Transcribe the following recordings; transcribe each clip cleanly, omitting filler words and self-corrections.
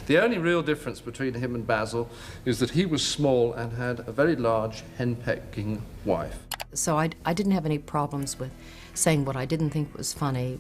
The only real difference between him and Basil is that he was small and had a very large henpecking wife. So I didn't have any problems with saying what I didn't think was funny.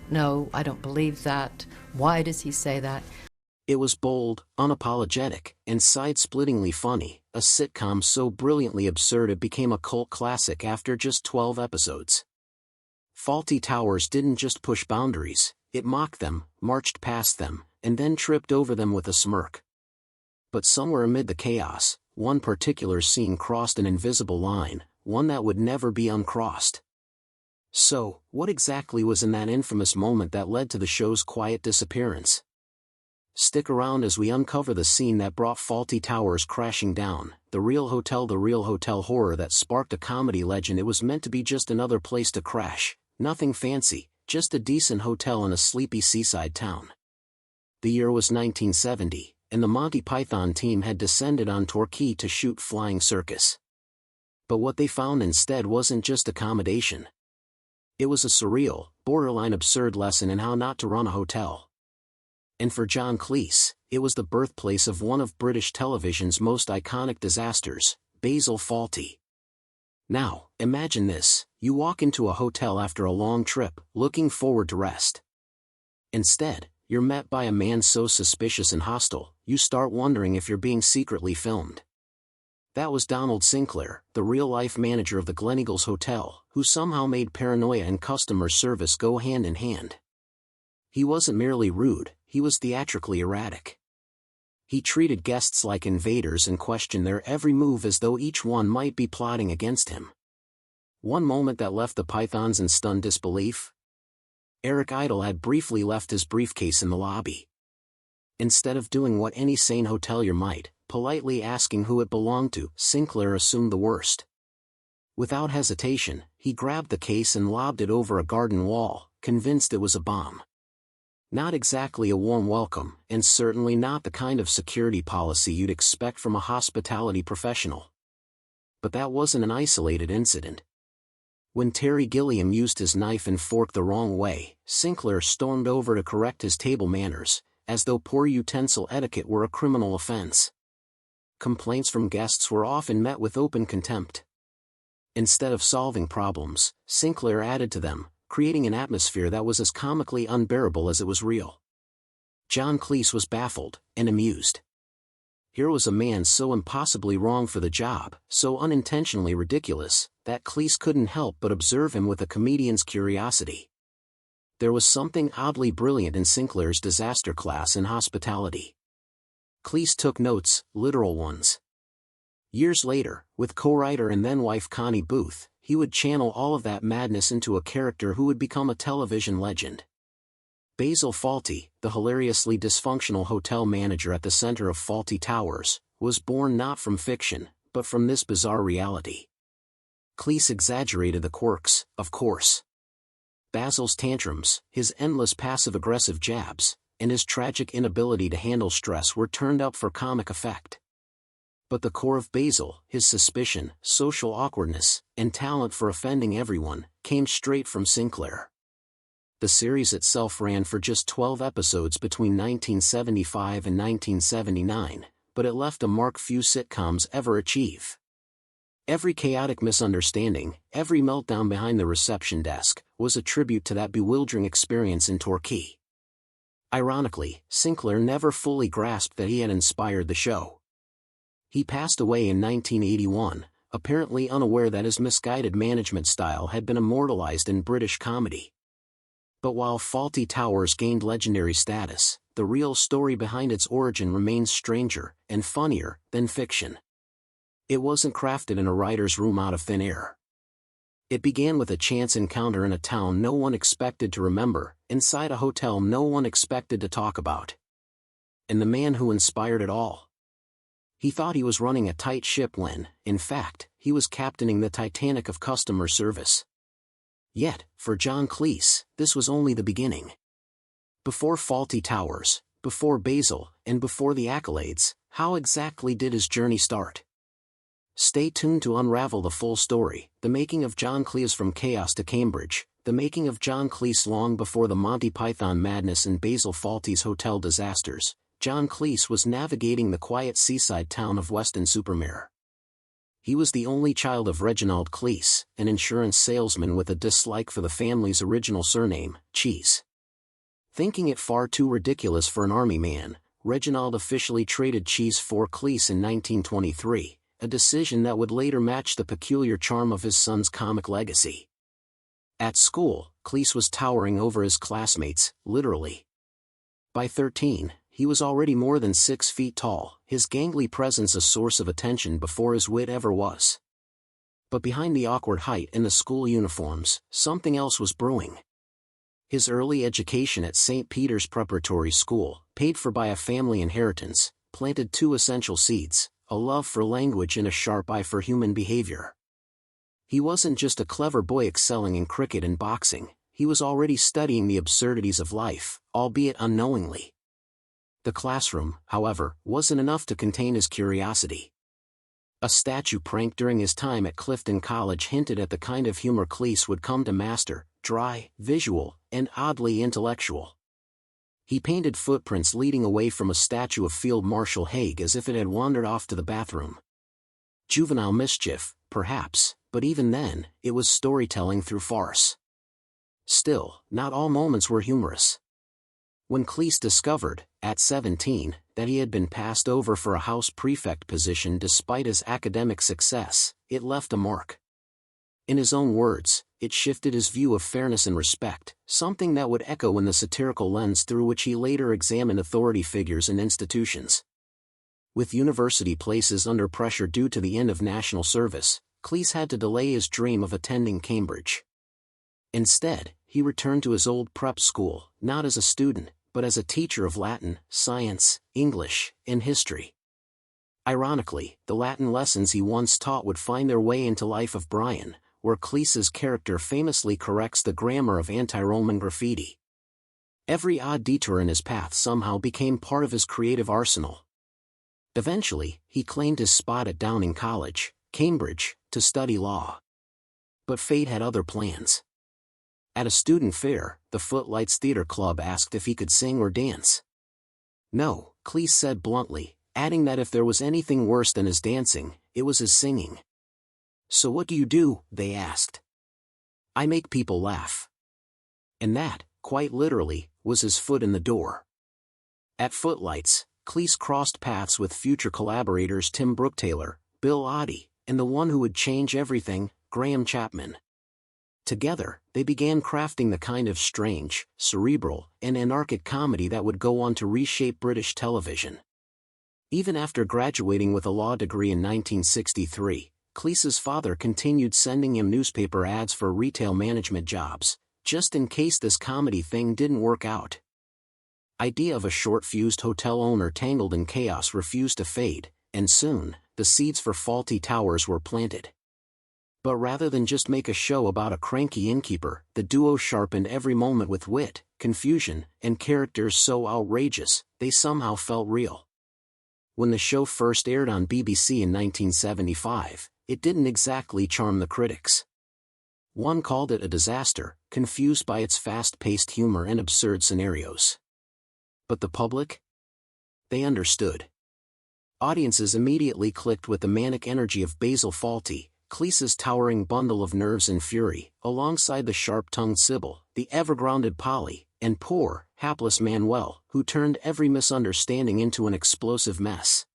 No, I don't believe that. Why does he say that? It was bold, unapologetic, and side-splittingly funny, a sitcom so brilliantly absurd it became a cult classic after just 12 episodes. Fawlty Towers didn't just push boundaries, it mocked them, marched past them, and then tripped over them with a smirk. But somewhere amid the chaos, one particular scene crossed an invisible line, one that would never be uncrossed. So, what exactly was in that infamous moment that led to the show's quiet disappearance? Stick around as we uncover the scene that brought Fawlty Towers crashing down, the real hotel horror that sparked a comedy legend. It was meant to be just another place to crash, nothing fancy, just a decent hotel in a sleepy seaside town. The year was 1970, and the Monty Python team had descended on Torquay to shoot Flying Circus. But what they found instead wasn't just accommodation. It was a surreal, borderline absurd lesson in how not to run a hotel. And for John Cleese, it was the birthplace of one of British television's most iconic disasters, Basil Fawlty. Now, imagine this, you walk into a hotel after a long trip, looking forward to rest. Instead, you're met by a man so suspicious and hostile, you start wondering if you're being secretly filmed. That was Donald Sinclair, the real-life manager of the Gleneagles Hotel, who somehow made paranoia and customer service go hand in hand. He wasn't merely rude, he was theatrically erratic. He treated guests like invaders and questioned their every move as though each one might be plotting against him. One moment that left the Pythons in stunned disbelief. Eric Idle had briefly left his briefcase in the lobby. Instead of doing what any sane hotelier might, politely asking who it belonged to, Sinclair assumed the worst. Without hesitation, he grabbed the case and lobbed it over a garden wall, convinced it was a bomb. Not exactly a warm welcome, and certainly not the kind of security policy you'd expect from a hospitality professional. But that wasn't an isolated incident. When Terry Gilliam used his knife and fork the wrong way, Sinclair stormed over to correct his table manners, as though poor utensil etiquette were a criminal offense. Complaints from guests were often met with open contempt. Instead of solving problems, Sinclair added to them, creating an atmosphere that was as comically unbearable as it was real. John Cleese was baffled, and amused. Here was a man so impossibly wrong for the job, so unintentionally ridiculous, that Cleese couldn't help but observe him with a comedian's curiosity. There was something oddly brilliant in Sinclair's disaster class in hospitality. Cleese took notes, literal ones. Years later, with co-writer and then-wife Connie Booth, he would channel all of that madness into a character who would become a television legend. Basil Fawlty, the hilariously dysfunctional hotel manager at the center of Fawlty Towers, was born not from fiction, but from this bizarre reality. Cleese exaggerated the quirks, of course. Basil's tantrums, his endless passive-aggressive jabs, and his tragic inability to handle stress were turned up for comic effect. But the core of Basil, his suspicion, social awkwardness, and talent for offending everyone, came straight from Sinclair. The series itself ran for just 12 episodes between 1975 and 1979, but it left a mark few sitcoms ever achieve. Every chaotic misunderstanding, every meltdown behind the reception desk, was a tribute to that bewildering experience in Torquay. Ironically, Sinclair never fully grasped that he had inspired the show. He passed away in 1981, apparently unaware that his misguided management style had been immortalized in British comedy. But while Fawlty Towers gained legendary status, the real story behind its origin remains stranger and funnier than fiction. It wasn't crafted in a writer's room out of thin air. It began with a chance encounter in a town no one expected to remember, inside a hotel no one expected to talk about. And the man who inspired it all? He thought he was running a tight ship when, in fact, he was captaining the Titanic of customer service. Yet, for John Cleese, this was only the beginning. Before Fawlty Towers, before Basil, and before the accolades, how exactly did his journey start? Stay tuned to unravel the full story, the making of John Cleese from chaos to Cambridge, the making of John Cleese long before the Monty Python madness and Basil Fawlty's hotel disasters, John Cleese was navigating the quiet seaside town of Weston-super-Mare. He was the only child of Reginald Cleese, an insurance salesman with a dislike for the family's original surname, Cheese. Thinking it far too ridiculous for an army man, Reginald officially traded Cheese for Cleese in 1923, a decision that would later match the peculiar charm of his son's comic legacy. At school, Cleese was towering over his classmates, literally. By 13, he was already more than 6 feet tall, his gangly presence a source of attention before his wit ever was. But behind the awkward height and the school uniforms, something else was brewing. His early education at St. Peter's Preparatory School, paid for by a family inheritance, planted 2 essential seeds, a love for language and a sharp eye for human behavior. He wasn't just a clever boy excelling in cricket and boxing, he was already studying the absurdities of life, albeit unknowingly. The classroom, however, wasn't enough to contain his curiosity. A statue prank during his time at Clifton College hinted at the kind of humor Cleese would come to master, dry, visual, and oddly intellectual. He painted footprints leading away from a statue of Field Marshal Haig as if it had wandered off to the bathroom. Juvenile mischief, perhaps, but even then, it was storytelling through farce. Still, not all moments were humorous. When Cleese discovered, at 17, that he had been passed over for a house prefect position despite his academic success, it left a mark. In his own words, it shifted his view of fairness and respect, something that would echo in the satirical lens through which he later examined authority figures and institutions. With university places under pressure due to the end of national service, Cleese had to delay his dream of attending Cambridge. Instead, he returned to his old prep school, not as a student, but as a teacher of Latin, science, English, and history. Ironically, the Latin lessons he once taught would find their way into Life of Brian, where Cleese's character famously corrects the grammar of anti-Roman graffiti. Every odd detour in his path somehow became part of his creative arsenal. Eventually, he claimed his spot at Downing College, Cambridge, to study law. But fate had other plans. At a student fair, the Footlights Theater Club asked if he could sing or dance. No, Cleese said bluntly, adding that if there was anything worse than his dancing, it was his singing. "So what do you do?" they asked. "I make people laugh." And that, quite literally, was his foot in the door. At Footlights, Cleese crossed paths with future collaborators Tim Brooktaylor, Bill Oddie, and the one who would change everything, Graham Chapman. Together, they began crafting the kind of strange, cerebral, and anarchic comedy that would go on to reshape British television. Even after graduating with a law degree in 1963, Cleese's father continued sending him newspaper ads for retail management jobs, just in case this comedy thing didn't work out. Idea of a short-fused hotel owner tangled in chaos refused to fade, and soon, the seeds for Fawlty Towers were planted. But rather than just make a show about a cranky innkeeper, the duo sharpened every moment with wit, confusion, and characters so outrageous, they somehow felt real. When the show first aired on BBC in 1975, it didn't exactly charm the critics. One called it a disaster, confused by its fast-paced humor and absurd scenarios. But the public? They understood. Audiences immediately clicked with the manic energy of Basil Fawlty, Cleese's towering bundle of nerves and fury, alongside the sharp-tongued Sybil, the ever-grounded Polly, and poor, hapless Manuel, who turned every misunderstanding into an explosive mess.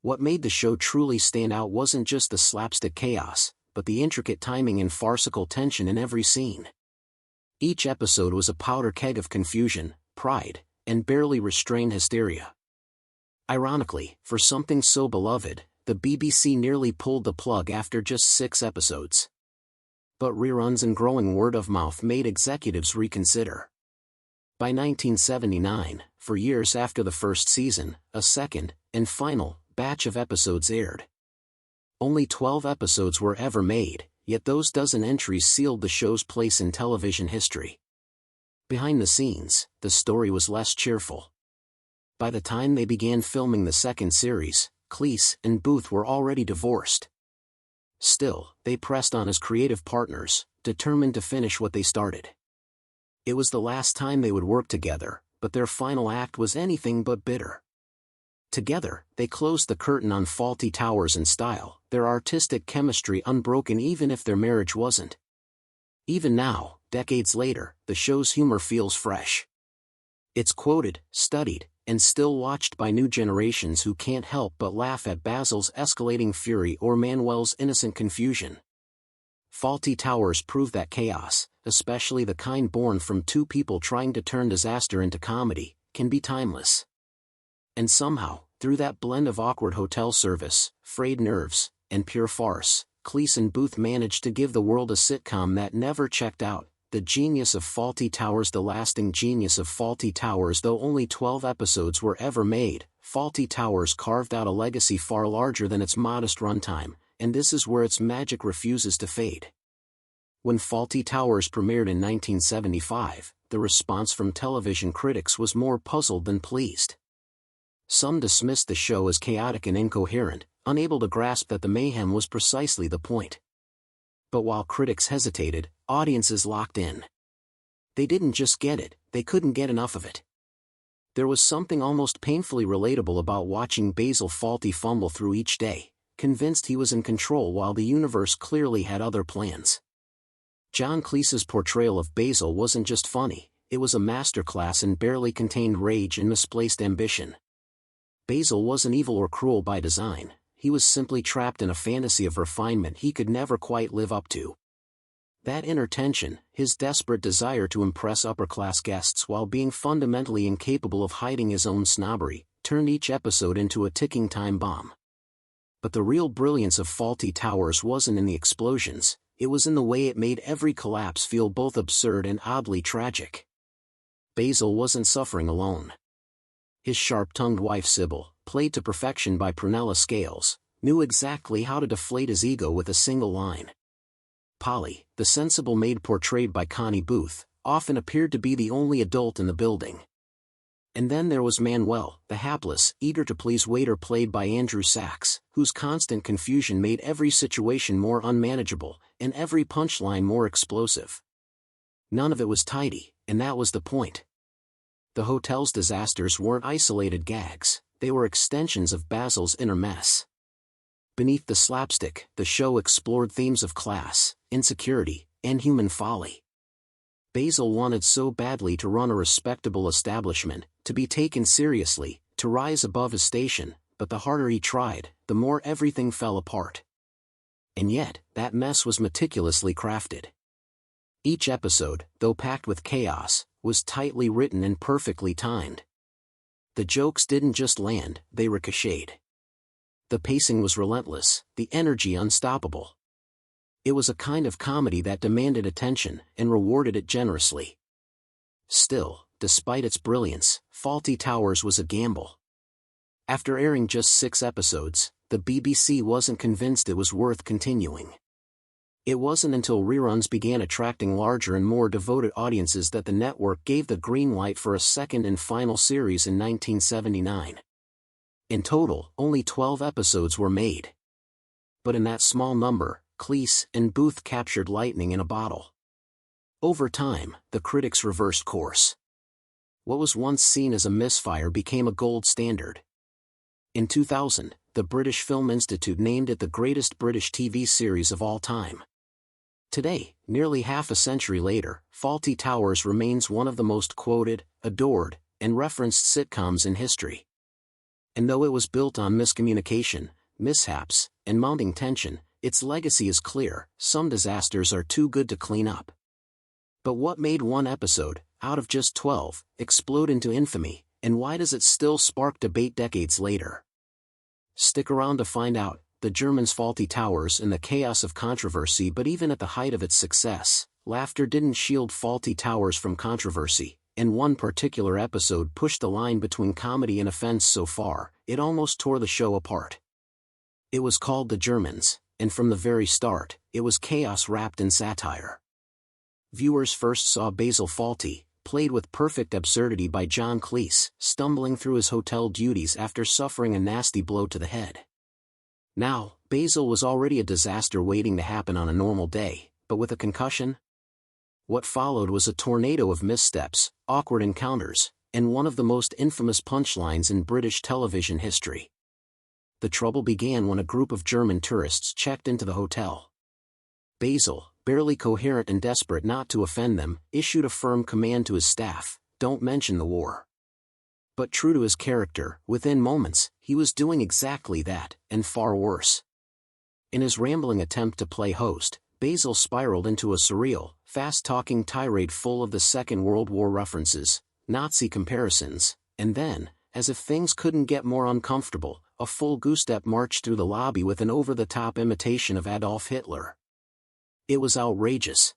What made the show truly stand out wasn't just the slapstick chaos, but the intricate timing and farcical tension in every scene. Each episode was a powder keg of confusion, pride, and barely restrained hysteria. Ironically, for something so beloved, the BBC nearly pulled the plug after just 6 episodes. But reruns and growing word of mouth made executives reconsider. By 1979, for years after the first season, a second, and final, batch of episodes aired. Only 12 episodes were ever made, yet those dozen entries sealed the show's place in television history. Behind the scenes, the story was less cheerful. By the time they began filming the second series, Cleese and Booth were already divorced. Still, they pressed on as creative partners, determined to finish what they started. It was the last time they would work together, but their final act was anything but bitter. Together, they closed the curtain on Fawlty Towers in style, their artistic chemistry unbroken even if their marriage wasn't. Even now, decades later, the show's humor feels fresh. It's quoted, studied, and still watched by new generations who can't help but laugh at Basil's escalating fury or Manuel's innocent confusion. Fawlty Towers prove that chaos, especially the kind born from two people trying to turn disaster into comedy, can be timeless. And somehow, through that blend of awkward hotel service, frayed nerves, and pure farce, Cleese and Booth managed to give the world a sitcom that never checked out. The genius of Fawlty Towers. The lasting genius of Fawlty Towers. Though only 12 episodes were ever made, Fawlty Towers carved out a legacy far larger than its modest runtime, and this is where its magic refuses to fade. When Fawlty Towers premiered in 1975, the response from television critics was more puzzled than pleased. Some dismissed the show as chaotic and incoherent, unable to grasp that the mayhem was precisely the point. But while critics hesitated, audiences locked in. They didn't just get it, they couldn't get enough of it. There was something almost painfully relatable about watching Basil Fawlty fumble through each day, convinced he was in control while the universe clearly had other plans. John Cleese's portrayal of Basil wasn't just funny, it was a masterclass in barely contained rage and misplaced ambition. Basil wasn't evil or cruel by design, he was simply trapped in a fantasy of refinement he could never quite live up to. That inner tension, his desperate desire to impress upper-class guests while being fundamentally incapable of hiding his own snobbery, turned each episode into a ticking time bomb. But the real brilliance of Fawlty Towers wasn't in the explosions, it was in the way it made every collapse feel both absurd and oddly tragic. Basil wasn't suffering alone. His sharp-tongued wife Sybil, played to perfection by Prunella Scales, knew exactly how to deflate his ego with a single line. Polly, the sensible maid portrayed by Connie Booth, often appeared to be the only adult in the building. And then there was Manuel, the hapless, eager-to-please waiter played by Andrew Sachs, whose constant confusion made every situation more unmanageable, and every punchline more explosive. None of it was tidy, and that was the point. The hotel's disasters weren't isolated gags, they were extensions of Basil's inner mess. Beneath the slapstick, the show explored themes of class, insecurity, and human folly. Basil wanted so badly to run a respectable establishment, to be taken seriously, to rise above his station, but the harder he tried, the more everything fell apart. And yet, that mess was meticulously crafted. Each episode, though packed with chaos, was tightly written and perfectly timed. The jokes didn't just land, they ricocheted. The pacing was relentless, the energy unstoppable. It was a kind of comedy that demanded attention and rewarded it generously. Still, despite its brilliance, Fawlty Towers was a gamble. After airing just 6 episodes, the BBC wasn't convinced it was worth continuing. It wasn't until reruns began attracting larger and more devoted audiences that the network gave the green light for a second and final series in 1979. In total, only 12 episodes were made. But in that small number, Cleese and Booth captured lightning in a bottle. Over time, the critics reversed course. What was once seen as a misfire became a gold standard. In 2000, the British Film Institute named it the greatest British TV series of all time. Today, nearly half a century later, Fawlty Towers remains one of the most quoted, adored, and referenced sitcoms in history. And though it was built on miscommunication, mishaps, and mounting tension, its legacy is clear: some disasters are too good to clean up. But what made one episode, out of just 12, explode into infamy, and why does it still spark debate decades later? Stick around to find out. The Germans' Fawlty Towers and the chaos of controversy. But even at the height of its success, laughter didn't shield Fawlty Towers from controversy, and one particular episode pushed the line between comedy and offense so far, it almost tore the show apart. It was called The Germans, and from the very start, it was chaos wrapped in satire. Viewers first saw Basil Fawlty, played with perfect absurdity by John Cleese, stumbling through his hotel duties after suffering a nasty blow to the head. Now, Basil was already a disaster waiting to happen on a normal day, but with a concussion? What followed was a tornado of missteps, awkward encounters, and one of the most infamous punchlines in British television history. The trouble began when a group of German tourists checked into the hotel. Basil, barely coherent and desperate not to offend them, issued a firm command to his staff, "Don't mention the war." But true to his character, within moments, he was doing exactly that, and far worse. In his rambling attempt to play host, Basil spiraled into a surreal, fast-talking tirade full of the Second World War references, Nazi comparisons, and then, as if things couldn't get more uncomfortable, a full goose-step march through the lobby with an over-the-top imitation of Adolf Hitler. It was outrageous.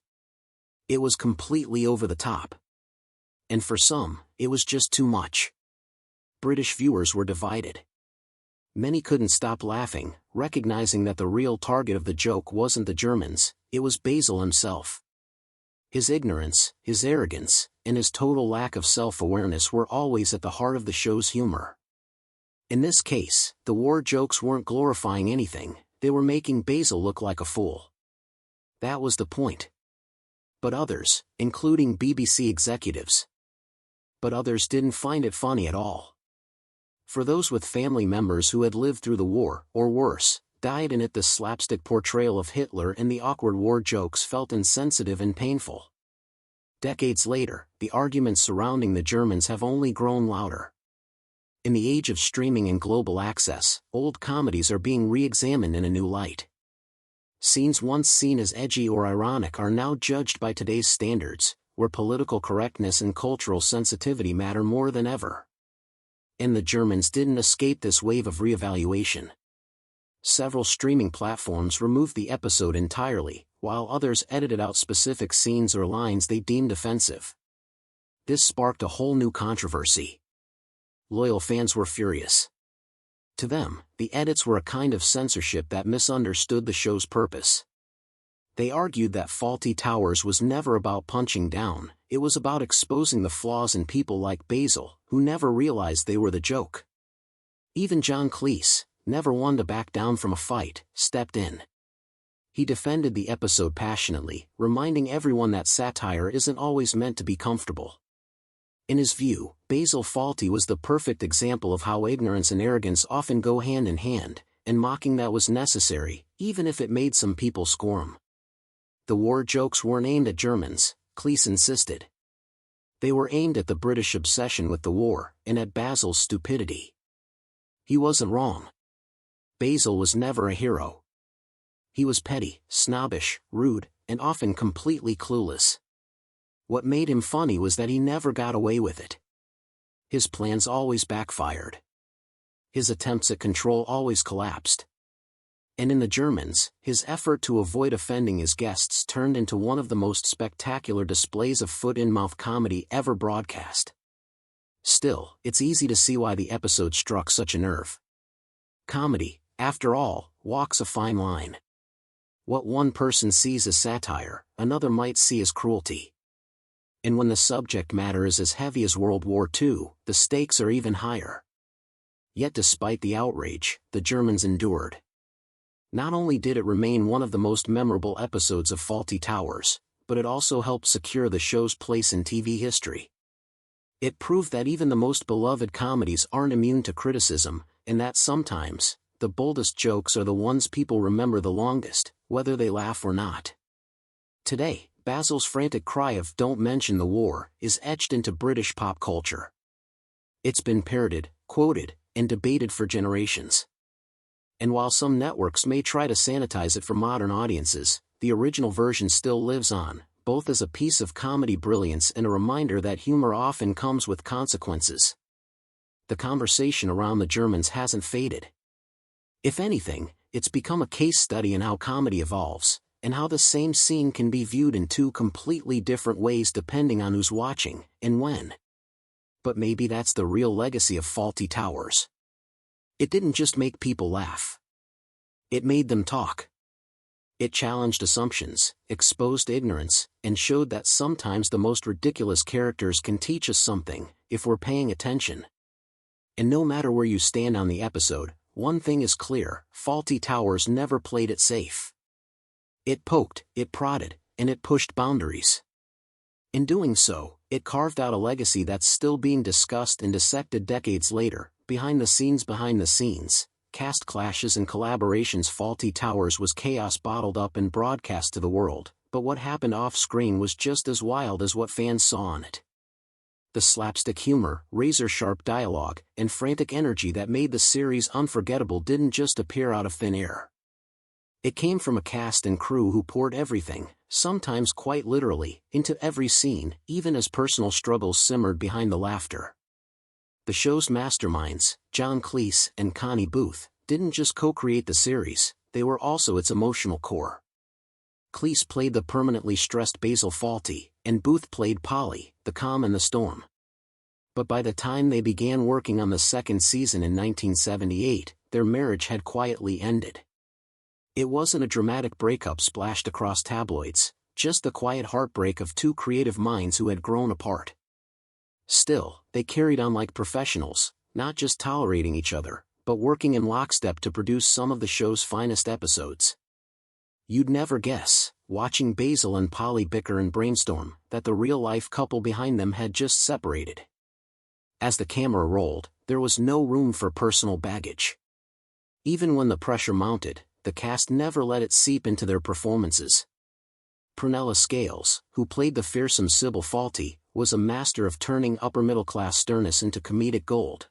It was completely over the top. And for some, it was just too much. British viewers were divided. Many couldn't stop laughing, recognizing that the real target of the joke wasn't the Germans, it was Basil himself. His ignorance, his arrogance, and his total lack of self-awareness were always at the heart of the show's humor. In this case, the war jokes weren't glorifying anything, they were making Basil look like a fool. That was the point. But others, including BBC executives, didn't find it funny at all. For those with family members who had lived through the war, or worse, died in it, the slapstick portrayal of Hitler and the awkward war jokes felt insensitive and painful. Decades later, the arguments surrounding the Germans have only grown louder. In the age of streaming and global access, old comedies are being re-examined in a new light. Scenes once seen as edgy or ironic are now judged by today's standards, where political correctness and cultural sensitivity matter more than ever. And the Germans didn't escape this wave of reevaluation. Several streaming platforms removed the episode entirely, while others edited out specific scenes or lines they deemed offensive. This sparked a whole new controversy. Loyal fans were furious. To them, the edits were a kind of censorship that misunderstood the show's purpose. They argued that Fawlty Towers was never about punching down, it was about exposing the flaws in people like Basil, who never realized they were the joke. Even John Cleese, never one to back down from a fight, stepped in. He defended the episode passionately, reminding everyone that satire isn't always meant to be comfortable. In his view, Basil Fawlty was the perfect example of how ignorance and arrogance often go hand in hand, and mocking that was necessary, even if it made some people squirm. The war jokes weren't aimed at Germans, Cleese insisted. They were aimed at the British obsession with the war, and at Basil's stupidity. He wasn't wrong. Basil was never a hero. He was petty, snobbish, rude, and often completely clueless. What made him funny was that he never got away with it. His plans always backfired. His attempts at control always collapsed. And in the Germans, his effort to avoid offending his guests turned into one of the most spectacular displays of foot-in-mouth comedy ever broadcast. Still, it's easy to see why the episode struck such a nerve. Comedy, after all, walks a fine line. What one person sees as satire, another might see as cruelty. And when the subject matter is as heavy as World War II, the stakes are even higher. Yet despite the outrage, the Germans endured. Not only did it remain one of the most memorable episodes of Fawlty Towers, but it also helped secure the show's place in TV history. It proved that even the most beloved comedies aren't immune to criticism, and that sometimes, the boldest jokes are the ones people remember the longest, whether they laugh or not. Today, Basil's frantic cry of "Don't mention the war" is etched into British pop culture. It's been parroted, quoted, and debated for generations. And while some networks may try to sanitize it for modern audiences, the original version still lives on, both as a piece of comedy brilliance and a reminder that humor often comes with consequences. The conversation around the Germans hasn't faded. If anything, it's become a case study in how comedy evolves, and how the same scene can be viewed in two completely different ways depending on who's watching, and when. But maybe that's the real legacy of Fawlty Towers. It didn't just make people laugh. It made them talk. It challenged assumptions, exposed ignorance, and showed that sometimes the most ridiculous characters can teach us something, if we're paying attention. And no matter where you stand on the episode, one thing is clear: Fawlty Towers never played it safe. It poked, it prodded, and it pushed boundaries. In doing so, It carved out a legacy that's still being discussed and dissected decades later. Behind the scenes, cast clashes and collaborations. Fawlty Towers was chaos bottled up and broadcast to the world, but what happened off-screen was just as wild as what fans saw on it. The slapstick humor, razor-sharp dialogue, and frantic energy that made the series unforgettable didn't just appear out of thin air. It came from a cast and crew who poured everything, sometimes quite literally, into every scene, even as personal struggles simmered behind the laughter. The show's masterminds, John Cleese and Connie Booth, didn't just co-create the series, they were also its emotional core. Cleese played the permanently stressed Basil Fawlty, and Booth played Polly, the calm and the storm. But by the time they began working on the second season in 1978, their marriage had quietly ended. It wasn't a dramatic breakup splashed across tabloids, just the quiet heartbreak of two creative minds who had grown apart. Still, they carried on like professionals, not just tolerating each other, but working in lockstep to produce some of the show's finest episodes. You'd never guess, watching Basil and Polly bicker and brainstorm, that the real-life couple behind them had just separated. As the camera rolled, there was no room for personal baggage. Even when the pressure mounted, the cast never let it seep into their performances. Prunella Scales, who played the fearsome Sybil Fawlty, was a master of turning upper-middle-class sternness into comedic gold.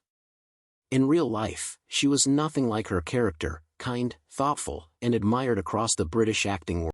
In real life, she was nothing like her character, kind, thoughtful, and admired across the British acting world.